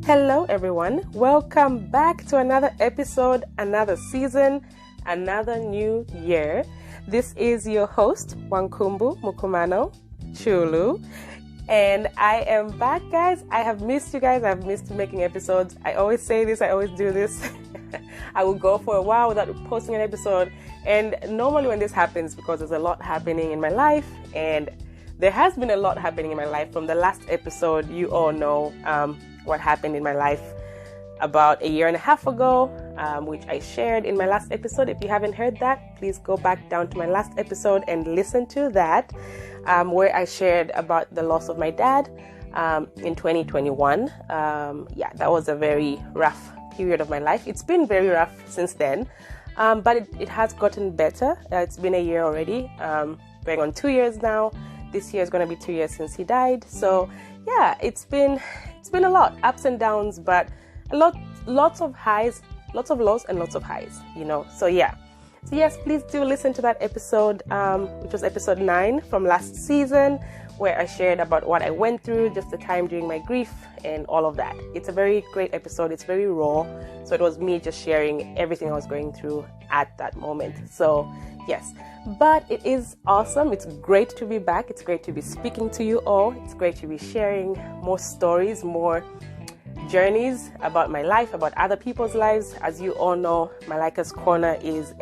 Hello everyone, welcome back to another episode, another season, another new year. This is your host, Wankumbu Mukumano Chulu, and I am back, guys. I have missed you guys. I've missed making episodes. I always say this, I always do this. I will go for a while without posting an episode, and normally when this happens, because there's a lot happening in my life, and there has been a lot happening in my life. From the last episode, you all know what happened in my life about a year and a half ago, which I shared in my last episode. If you haven't heard that, please go back down to my last episode and listen to that, where I shared about the loss of my dad in 2021. That was a very rough period of my life. It's been very rough since then, but it has gotten better. It's been a year already, going on 2 years now. This year is going to be 2 years since he died. So yeah, it's been a lot, ups and downs, but lots of highs, lots of lows, and lots of highs, So yeah. So yes, please do listen to that episode, which was episode 9 from last season, where I shared about what I went through, just the time during my grief and all of that. It's a very great episode. It's very raw. So it was me just sharing everything I was going through at that moment. So yes, but it is awesome. It's great to be back. It's great to be speaking to you all. It's great to be sharing more stories, more journeys about my life, about other people's lives. As you all know, Malaika's Corner is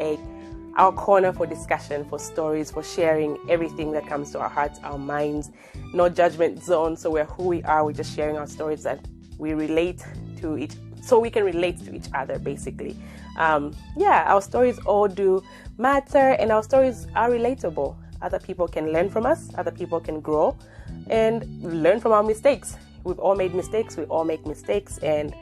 our corner for discussion, for stories, for sharing everything that comes to our hearts, our minds. No judgment zone. So we're who we are. We're just sharing our stories that we relate to so we can relate to each other, basically. Our stories all do matter, and our stories are relatable. Other people can learn from us. Other people can grow and learn from our mistakes. We've all made mistakes. We all make mistakes, and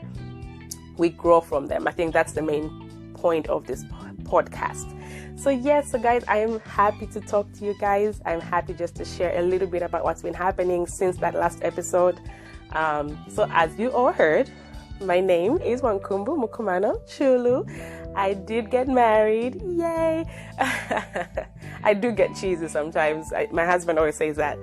we grow from them. I think that's the main point of this podcast. So guys, I am happy to talk to you guys. I'm happy just to share a little bit about what's been happening since that last episode. So as you all heard, my name is Wankumbu Mukumano Chulu. I did get married. Yay! I do get cheesy sometimes. My husband always says that.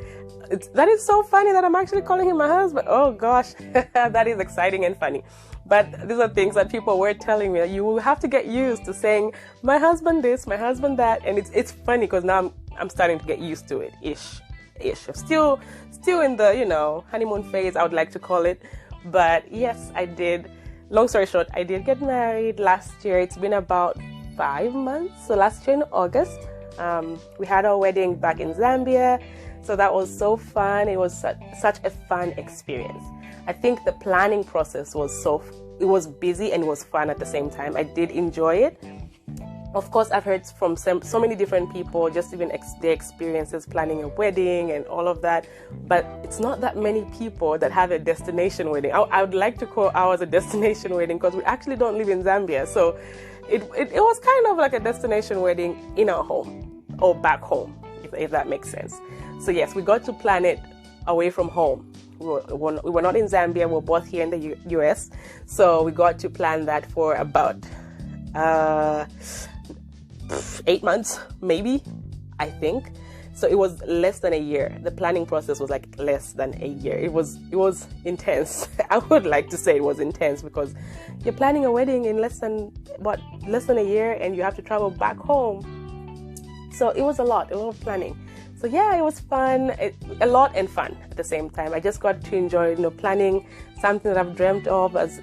That is so funny that I'm actually calling him my husband. Oh gosh, that is exciting and funny. But these are things that people were telling me. You will have to get used to saying, my husband this, my husband that. And it's funny because now I'm starting to get used to it. Ish. Still in the, honeymoon phase, I would like to call it. But yes, I did. Long story short, I did get married last year. It's been about 5 months. So last year in August, we had our wedding back in Zambia. So that was so fun. It was such a fun experience. I think the planning process it was busy and it was fun at the same time. I did enjoy it. Of course, I've heard from so many different people, just even their experiences planning a wedding and all of that. But it's not that many people that have a destination wedding. I would like to call ours a destination wedding because we actually don't live in Zambia. So it was kind of like a destination wedding in our home or back home, if that makes sense. So yes, we got to plan it away from home. We were not in Zambia. We were both here in the US. So we got to plan that for about 8 months, maybe, I think. So it was less than a year. The planning process was like less than a year. It was intense. I would like to say it was intense because you're planning a wedding in less than a year, and you have to travel back home. So it was a lot of planning. So yeah, it was fun, a lot and fun at the same time. I just got to enjoy, planning something that I've dreamt of as,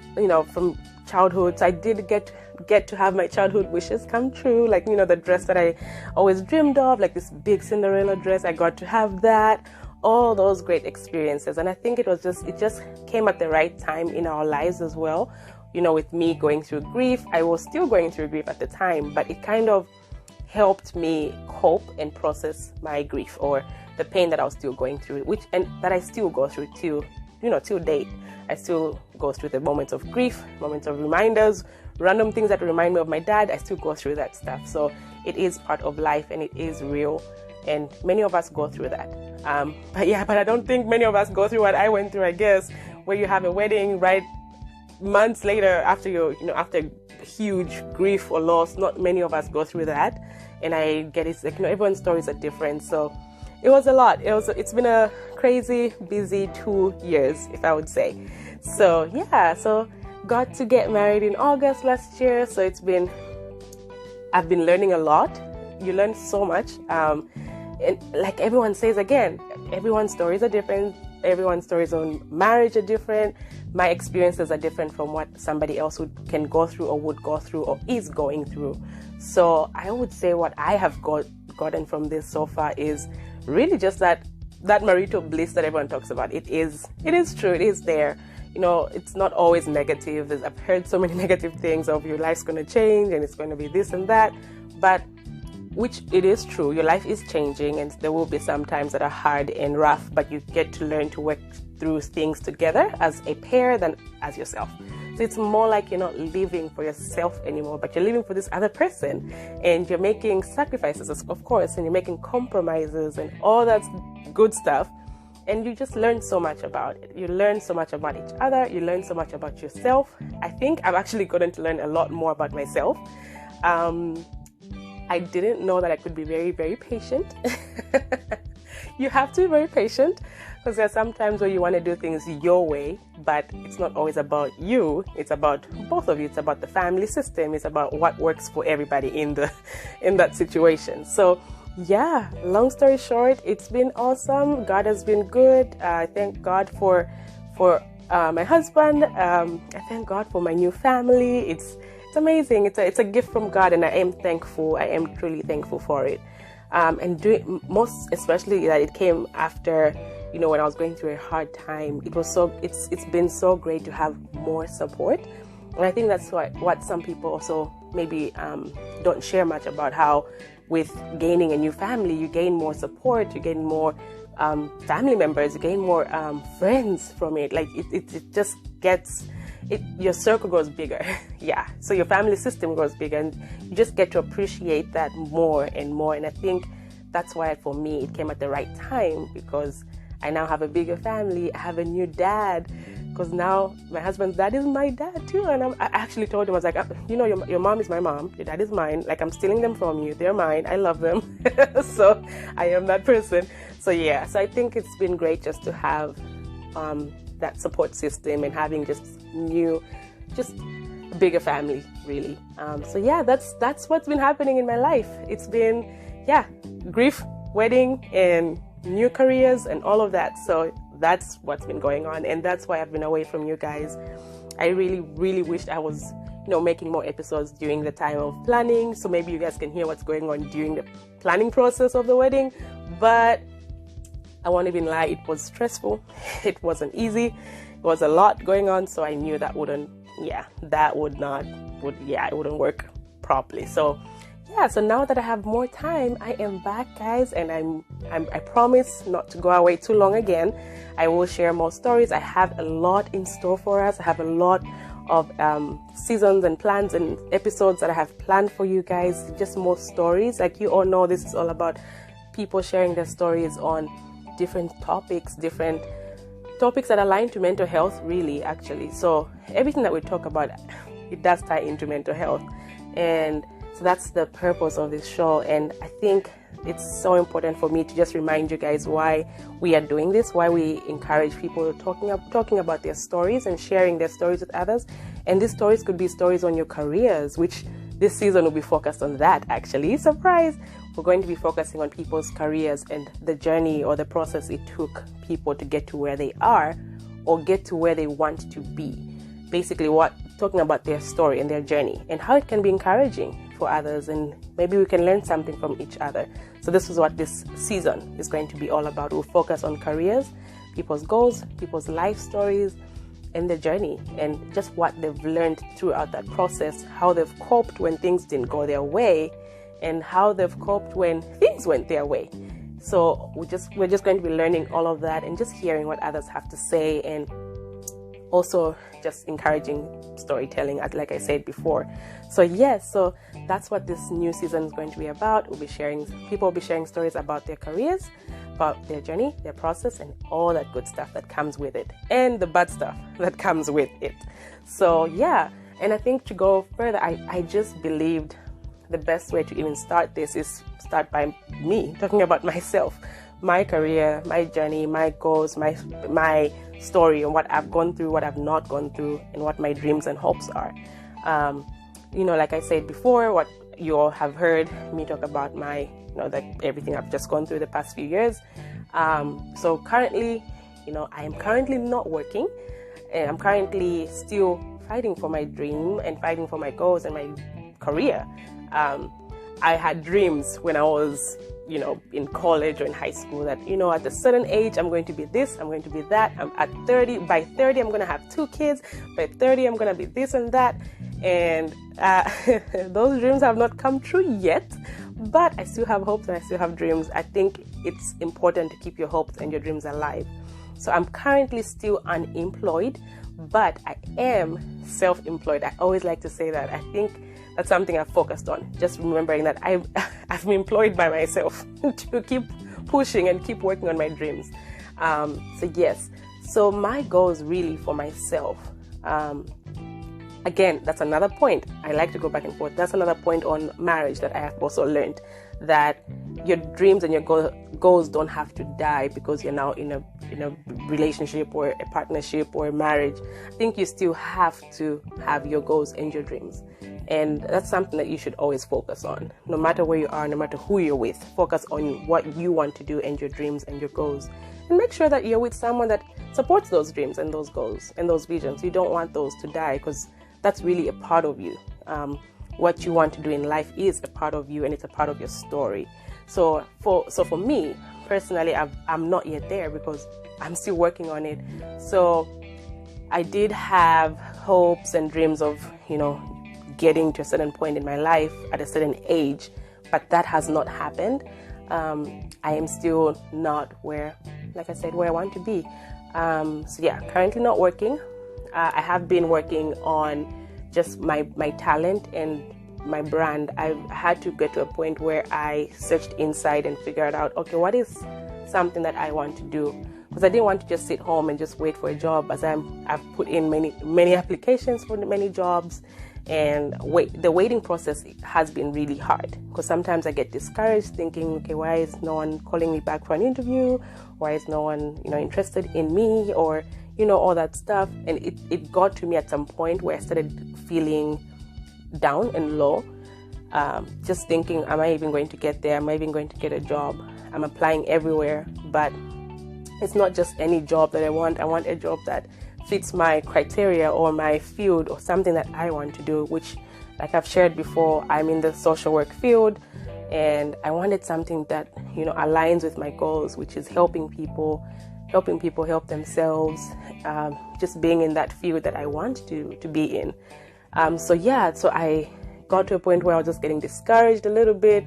from childhood. So I did get to have my childhood wishes come true, like, the dress that I always dreamed of, like this big Cinderella dress. I got to have that, all those great experiences. And I think it just came at the right time in our lives as well. With me going through grief, I was still going through grief at the time, but it kind of helped me cope and process my grief or the pain that I was still going through, and that I still go through till date. I still go through the moments of grief, moments of reminders, random things that remind me of my dad. I still go through that stuff. So it is part of life and it is real. And many of us go through that. But I don't think many of us go through what I went through, I guess, where you have a wedding right months later after after huge grief or loss. Not many of us go through that. And I get it's like, everyone's stories are different. So it was a lot. It's been a crazy, busy 2 years, if I would say. So yeah, so got to get married in August last year. So I've been learning a lot. You learn so much. And like everyone says again, everyone's stories are different. Everyone's stories on marriage are different. My experiences are different from what somebody else can go through or would go through or is going through. So I would say what I have gotten from this so far is really just that marital bliss that everyone talks about. It is true. It is there. You know, it's not always negative. I've heard so many negative things of your life's going to change and it's going to be this and that. But which it is true, your life is changing and there will be some times that are hard and rough, but you get to learn to work through things together as a pair than as yourself. So it's more like you're not living for yourself anymore, but you're living for this other person, and you're making sacrifices, of course, and you're making compromises and all that good stuff. And you just learn so much about it. You learn so much about each other. You learn so much about yourself. I think I've actually gotten to learn a lot more about myself. I didn't know that I could be very, very patient. You have to be very patient because there are some times where you want to do things your way, but it's not always about you. It's about both of you. It's about the family system. It's about what works for everybody in that situation. So yeah, long story short, it's been awesome. God has been good. I thank God for my husband. I thank God for my new family. It's amazing. It's a gift from God, and I am thankful. I am truly thankful for it. And most especially that it came after, you know, when I was going through a hard time. It's been so great to have more support, and I think that's what some people also maybe don't share much about, how with gaining a new family, you gain more support, you gain more family members, you gain more friends from it. Like it just gets your circle grows bigger. Yeah, so your family system grows bigger, and you just get to appreciate that more and more. And I think that's why for me it came at the right time, because I now have a bigger family. I have a new dad, because now my husband's dad is my dad too. And I actually told him, I was like, you know, your mom is my mom, your dad is mine. Like, I'm stealing them from you. They're mine. I love them. So I am that person. So yeah, so I think it's been great just to have that support system and having just a bigger family, really. So yeah, that's what's been happening in my life. It's been, grief, wedding, and new careers and all of that. So that's what's been going on, and that's why I've been away from you guys. I really, really wished I was, making more episodes during the time of planning, so maybe you guys can hear what's going on during the planning process of the wedding. But I won't even lie, it was stressful. It wasn't easy. It was a lot going on, so I knew that it wouldn't work properly. So yeah, so now that I have more time, I am back, guys, and I promise not to go away too long again. I will share more stories. I have a lot in store for us. I have a lot of seasons and plans and episodes that I have planned for you guys. Just more stories. Like, you all know, this is all about people sharing their stories on different topics that align to mental health, really, actually. So everything that we talk about, it does tie into mental health, and so that's the purpose of this show. And I think it's so important for me to just remind you guys why we are doing this, why we encourage people talking about their stories and sharing their stories with others. And these stories could be stories on your careers, which this season will be focused on that, actually. Surprise! We're going to be focusing on people's careers and the journey or the process it took people to get to where they are or get to where they want to be. Basically, talking about their story and their journey and how it can be encouraging for others, and maybe we can learn something from each other. So this is what this season is going to be all about. We'll focus on careers, people's goals, people's life stories, and their journey, and just what they've learned throughout that process, how they've coped when things didn't go their way, and how they've coped when things went their way. So we're just going to be learning all of that and just hearing what others have to say, and also just encouraging storytelling, like I said before. So yes, so that's what this new season is going to be about. People will be sharing stories about their careers, about their journey, their process, and all that good stuff that comes with it, and the bad stuff that comes with it. So yeah, and I think to go further, I just believed the best way to even start this is start by me talking about myself, my career, my journey, my goals, my story, and what I've gone through, what I've not gone through, and what my dreams and hopes are. Like I said before, what you all have heard me talk about everything I've just gone through the past few years. So currently, I am currently not working, and I'm currently still fighting for my dream and fighting for my goals and my career. I had dreams when I was, in college or in high school that, at a certain age, I'm going to be this, I'm going to be that. I'm at 30, by 30, I'm going to have 2 kids. By 30, I'm going to be this and that. And those dreams have not come true yet, but I still have hopes and I still have dreams. I think it's important to keep your hopes and your dreams alive. So I'm currently still unemployed, but I am self-employed. I always like to say that. I think that's something I've focused on, just remembering that I've been employed by myself to keep pushing and keep working on my dreams. So my goals really for myself, again, that's another point. I like to go back and forth. That's another point on marriage that I have also learned, that your dreams and your goals don't have to die because you're now in a relationship or a partnership or a marriage. I think you still have to have your goals and your dreams. And that's something that you should always focus on. No matter where you are, no matter who you're with, focus on what you want to do and your dreams and your goals. And make sure that you're with someone that supports those dreams and those goals and those visions. You don't want those to die, because that's really a part of you. What you want to do in life is a part of you, and it's a part of your story. So for me personally, I'm not yet there because I'm still working on it. So I did have hopes and dreams of, getting to a certain point in my life at a certain age, but that has not happened. I am still not where I want to be. Currently not working. I have been working on just my talent and my brand. I had to get to a point where I searched inside and figured out, okay, what is something that I want to do? Because I didn't want to just sit home and just wait for a job, as I've put in many applications for many jobs, and the waiting process has been really hard, because sometimes I get discouraged thinking, okay, why is no one calling me back for an interview? Why is no one interested in me? Or all that stuff. And it got to me at some point where I started feeling down and low, just thinking, am I even going to get there? Am I even going to get a job? I'm applying everywhere, but it's not just any job that I want. I want a job that fits my criteria or my field or something that I want to do, which, like I've shared before, I'm in the social work field, and I wanted something that aligns with my goals, which is helping people help themselves, just being in that field that I want to be in. So I got to a point where I was just getting discouraged a little bit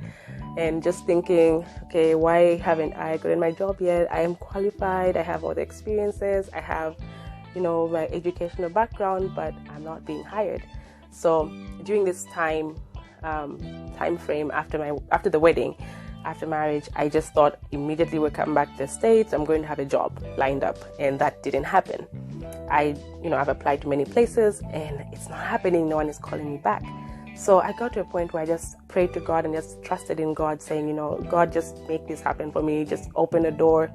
and just thinking, okay, why haven't I gotten my job yet? I am qualified, I have all the experiences, I have my educational background, but I'm not being hired. So during this time frame after the wedding, after marriage, I just thought immediately we're coming back to the States, I'm going to have a job lined up, and that didn't happen. I've applied to many places and it's not happening. No one is calling me back. So I got to a point where I just prayed to God and just trusted in God, saying, God, just make this happen for me. Just open the door.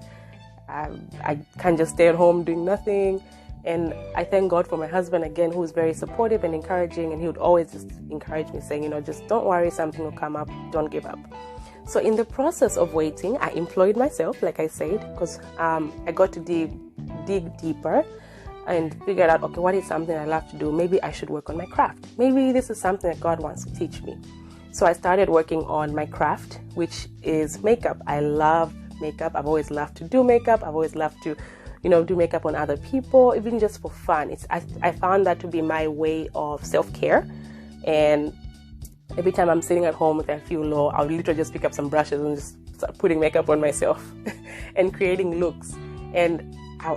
I can't just stay at home doing nothing. And I thank God for my husband again, who is very supportive and encouraging, and he would always just encourage me, saying, just don't worry, something will come up, don't give up. So in the process of waiting, I employed myself, like I said, because I got to dig deeper and figured out, okay, what is something I love to do? Maybe I should work on my craft. Maybe this is something that God wants to teach me. So I started working on my craft, which is makeup. I love makeup. I've always loved to do makeup. I've always loved to do makeup on other people, even just for fun. I found that to be my way of self-care. And every time I'm sitting at home if I feel low, I'll literally just pick up some brushes and just start putting makeup on myself and creating looks. And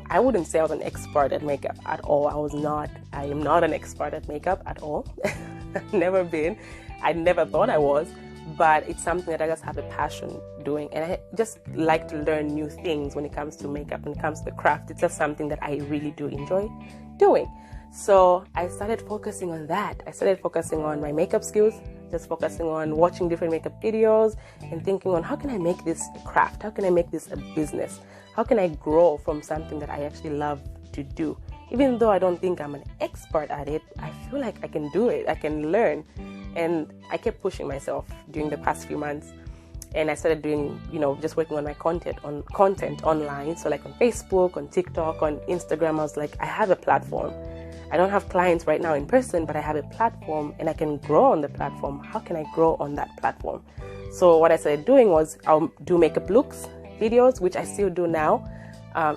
I wouldn't say I was an expert at makeup at all. I am not an expert at makeup at all. Never been. I never thought I was. But it's something that I just have a passion doing. And I just like to learn new things when it comes to makeup, when it comes to the craft. It's just something that I really do enjoy doing. So I started focusing on that. I started focusing on my makeup skills. just focusing on watching different makeup videos and thinking on how can I make this a craft? How can I make this a business? How can I grow from something that I actually love to do? Even though I don't think I'm an expert at it, I feel like I can do it. I can learn. And I kept pushing myself during the past few months. And I started doing, just working on my content online. So like on Facebook, on TikTok, on Instagram, I was like, I have a platform. I don't have clients right now in person, but I have a platform and I can grow on the platform. How can I grow on that platform? So what I started doing was I'll do makeup looks videos, which I still do now,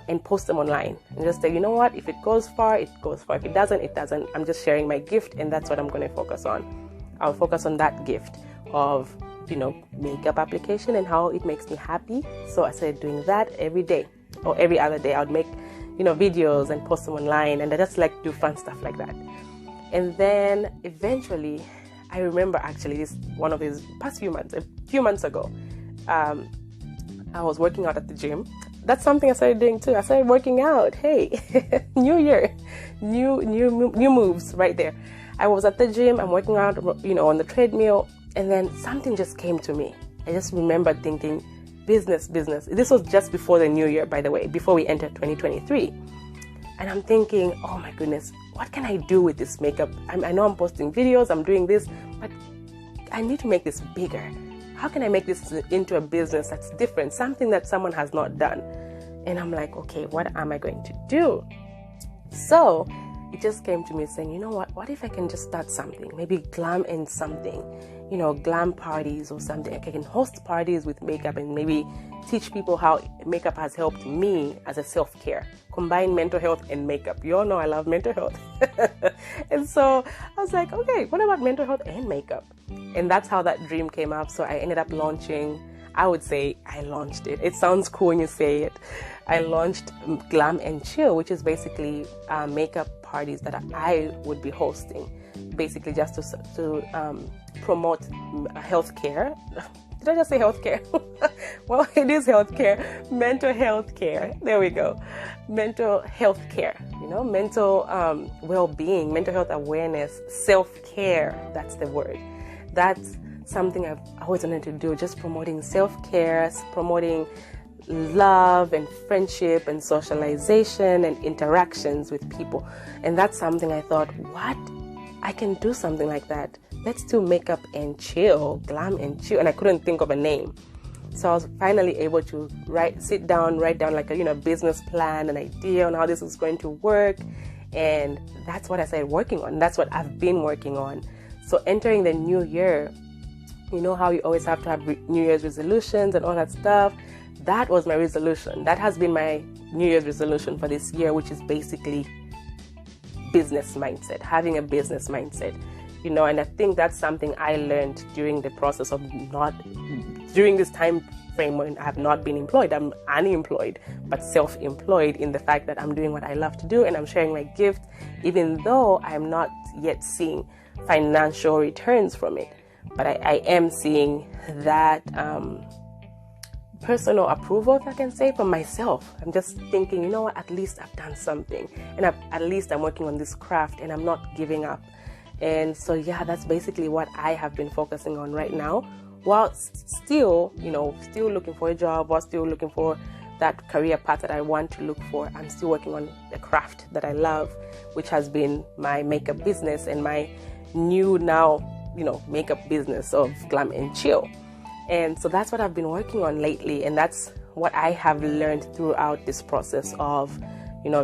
and post them online. And just say, you know what, if it goes far, it goes far. If it doesn't, it doesn't. I'm just sharing my gift, and that's what I'm going to focus on. I'll focus on that gift of, makeup application and how it makes me happy. So I started doing that every day or every other day. I would make videos and post them online, and I just like do fun stuff like that. And then eventually, I remember actually one of these past few months ago, I was working out at the gym. That's something I started doing too. I started working out. Hey, new year, new moves right there. I was at the gym. I'm working out, on the treadmill, and then something just came to me. I just remember thinking, business. This was just before the new year, by the way, before we entered 2023. And I'm thinking, oh my goodness, what can I do with this makeup? I know I'm posting videos, I'm doing this, but I need to make this bigger. How can I make this into a business that's different, something that someone has not done? And I'm like, okay, what am I going to do? So it just came to me saying, you know what if I can just start something, maybe glam in something, glam parties or something. I can host parties with makeup and maybe teach people how makeup has helped me as a self-care, combine mental health and makeup. You all know I love mental health. And so I was like, okay, what about mental health and makeup? And that's how that dream came up. So I ended up launching, I would say I launched it. It sounds cool when you say it. I launched Glam and Chill, which is basically makeup parties that I would be hosting, basically just to promote healthcare. Did I just say healthcare? Well, it is healthcare, mental health care. There we go. Mental health care, mental well-being, mental health awareness, self-care. That's the word. That's something I've always wanted to do, just promoting self-care, promoting love and friendship and socialization and interactions with people. And that's something I thought, what? I can do something like that. Let's do makeup and chill, glam and chill. And I couldn't think of a name. So I was finally able to write down like a business plan, an idea on how this is going to work. And that's what I started working on. That's what I've been working on. So entering the new year, you know how you always have to have New Year's resolutions and all that stuff. That was my resolution. That has been my New Year's resolution for this year, which is basically business mindset, having a business mindset. And I think that's something I learned during the process of during this time frame when I have not been employed. I'm unemployed, but self-employed in the fact that I'm doing what I love to do and I'm sharing my gift, even though I'm not yet seeing financial returns from it. But I am seeing that personal approval, if I can say, from myself. I'm just thinking, what, at least I've done something. And at least I'm working on this craft and I'm not giving up. And so, yeah, that's basically what I have been focusing on right now, while still looking for a job, while still looking for that career path that I want to look for. I'm still working on the craft that I love, which has been my makeup business and my new makeup business of Glam and Chill. And so that's what I've been working on lately. And that's what I have learned throughout this process of,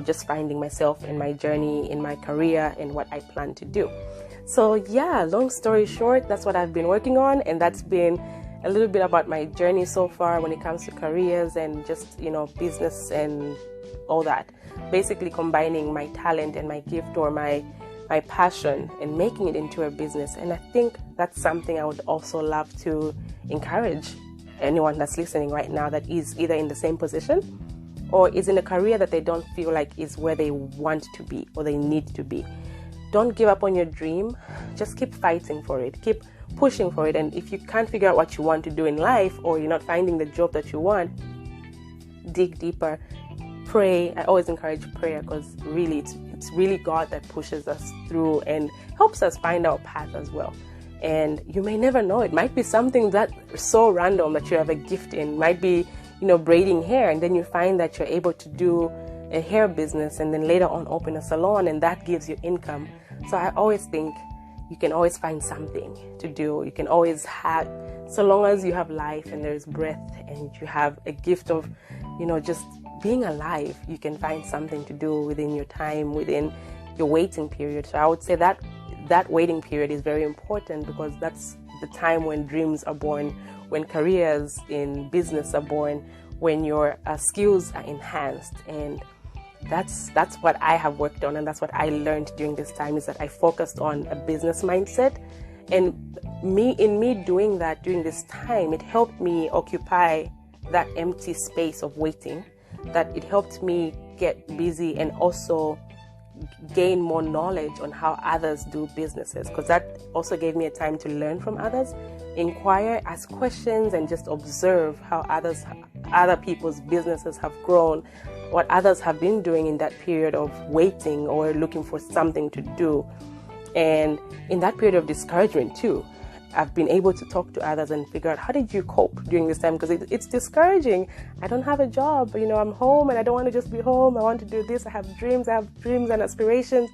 just finding myself in my journey, in my career, and what I plan to do. So yeah, long story short, that's what I've been working on. And that's been a little bit about my journey so far when it comes to careers and just, business and all that. Basically combining my talent and my gift or my passion and making it into a business. And I think that's something I would also love to encourage anyone that's listening right now that is either in the same position or is in a career that they don't feel like is where they want to be or they need to be. Don't give up on your dream. Just keep fighting for it. Keep pushing for it. And if you can't figure out what you want to do in life, or you're not finding the job that you want, dig deeper. Pray. I always encourage prayer, because really it's really God that pushes us through and helps us find our path as well. And you may never know. It might be something that so random that you have a gift in. It might be, braiding hair, and then you find that you're able to do a hair business and then later on open a salon, and that gives you income. So I always think you can always find something to do. You can always have, so long as you have life and there's breath and you have a gift of, just being alive, you can find something to do within your time, within your waiting period. So I would say that waiting period is very important, because that's the time when dreams are born, when careers in business are born, when your skills are enhanced. And that's what I have worked on, and that's what I learned during this time, is that I focused on a business mindset. And in me doing that during this time, it helped me occupy that empty space of waiting, that it helped me get busy and also gain more knowledge on how others do businesses, because that also gave me a time to learn from others, inquire, ask questions, and just observe how other people's businesses have grown, what others have been doing in that period of waiting or looking for something to do. And in that period of discouragement too, I've been able to talk to others and figure out, how did you cope during this time? Because it's discouraging. I don't have a job, I'm home and I don't want to just be home. I want to do this. I have dreams and aspirations.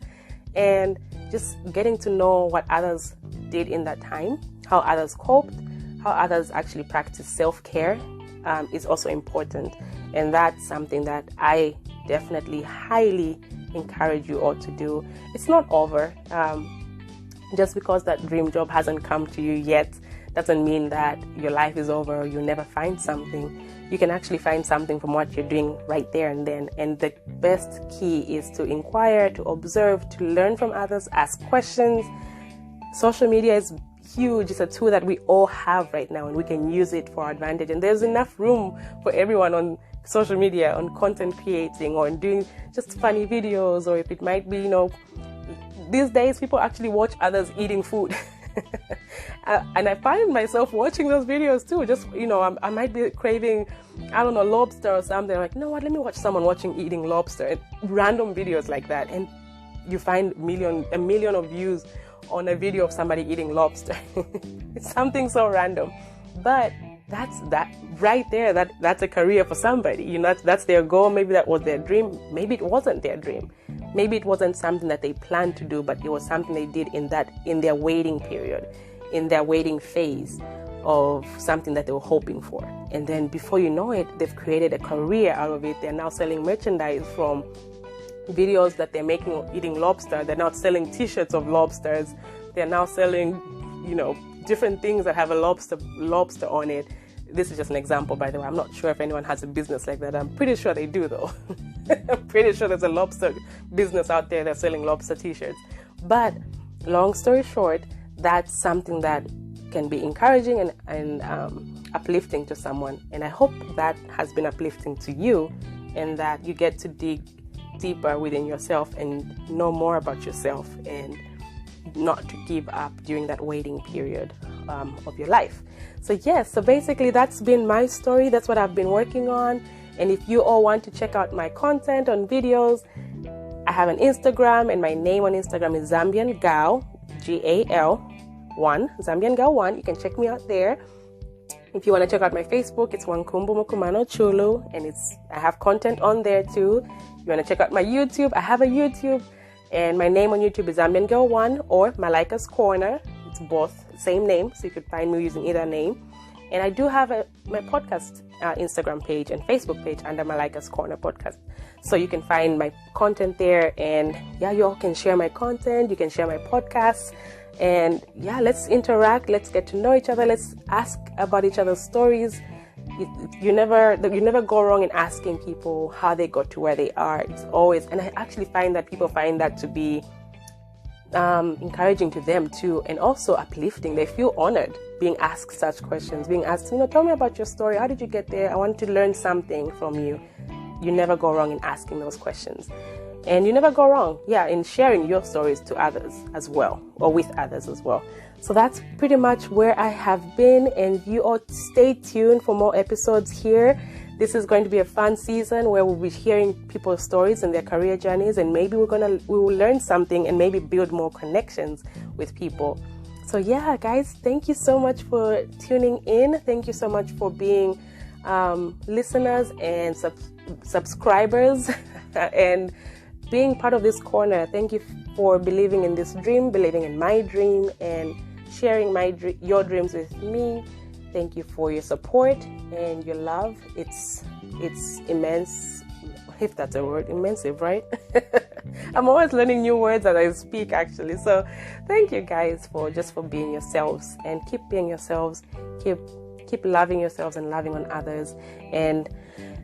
And just getting to know what others did in that time, how others coped, how others actually practice self-care is also important. And that's something that I definitely highly encourage you all to do. It's not over. Just because that dream job hasn't come to you yet doesn't mean that your life is over or you'll never find something. You can actually find something from what you're doing right there and then. And the best key is to inquire, to observe, to learn from others, ask questions. Social media is huge. It's a tool that we all have right now, and we can use it for our advantage. And there's enough room for everyone on social media, on content creating, or in doing just funny videos, or if it might be, these days people actually watch others eating food. And I find myself watching those videos too. Just, I might be craving, lobster or something. I'm like, you know what, let me watch someone eating lobster, and random videos like that. And you find a million of views on a video of somebody eating lobster. It's something so random. But that right there, that's a career for somebody. That's their goal. Maybe that was their dream. Maybe it wasn't their dream. Maybe it wasn't something that they planned to do, but it was something they did in their waiting period, in their waiting phase of something that they were hoping for. And then before you know it, they've created a career out of it. They're now selling merchandise from videos that they're making eating lobster. They're now selling t-shirts of lobsters. They're now selling, different things that have a lobster on it. This is just an example, by the way. I'm not sure if anyone has a business like that. I'm pretty sure they do, though. I'm pretty sure there's a lobster business out there that's selling lobster t-shirts. But long story short, that's something that can be encouraging and uplifting to someone. And I hope that has been uplifting to you, and that you get to dig deeper within yourself and know more about yourself, and not to give up during that waiting period of your life. So basically that's been my story. That's what I've been working on. And if you all want to check out my content on videos, I have an Instagram, and my name on Instagram is Zambian Gal, GAL1, Zambian Gal1. You can check me out there. If you want to check out my Facebook, it's Wankumbu Mukumano Chulu, and I have content on there too. You want to check out my YouTube, I have a YouTube, and my name on YouTube is Zambian Girl 1 or Malaika's Corner. It's both same name, so you could find me using either name. And I do have my podcast Instagram page and Facebook page under Malaika's Corner Podcast. So you can find my content there, and you all can share my content, you can share my podcasts, and let's interact, let's get to know each other, let's ask about each other's stories. You never go wrong in asking people how they got to where they are. It's always, and I actually find that people find that to be encouraging to them too, and also uplifting. They feel honored being asked such questions, being asked, tell me about your story. How did you get there? I want to learn something from you. You never go wrong in asking those questions. And you never go wrong, in sharing your stories to others as well, or with others as well. So that's pretty much where I have been, and you all stay tuned for more episodes here. This is going to be a fun season where we'll be hearing people's stories and their career journeys, and maybe we will learn something and maybe build more connections with people. So yeah, guys, thank you so much for tuning in. Thank you so much for being listeners and subscribers and being part of this corner. Thank you for believing in this dream, believing in my dream, and sharing your dreams with me. Thank you for your support and your love. It's immense, if that's a word, immense, right? I'm always learning new words as I speak, actually. So thank you guys for being yourselves, and keep being yourselves. Keep loving yourselves and loving on others. And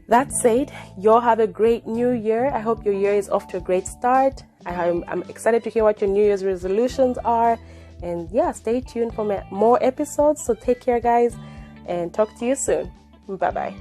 that said, y'all have a great new year. I hope your year is off to a great start. I'm excited to hear what your New Year's resolutions are. And yeah, stay tuned for more episodes. So take care, guys, and talk to you soon. Bye-bye.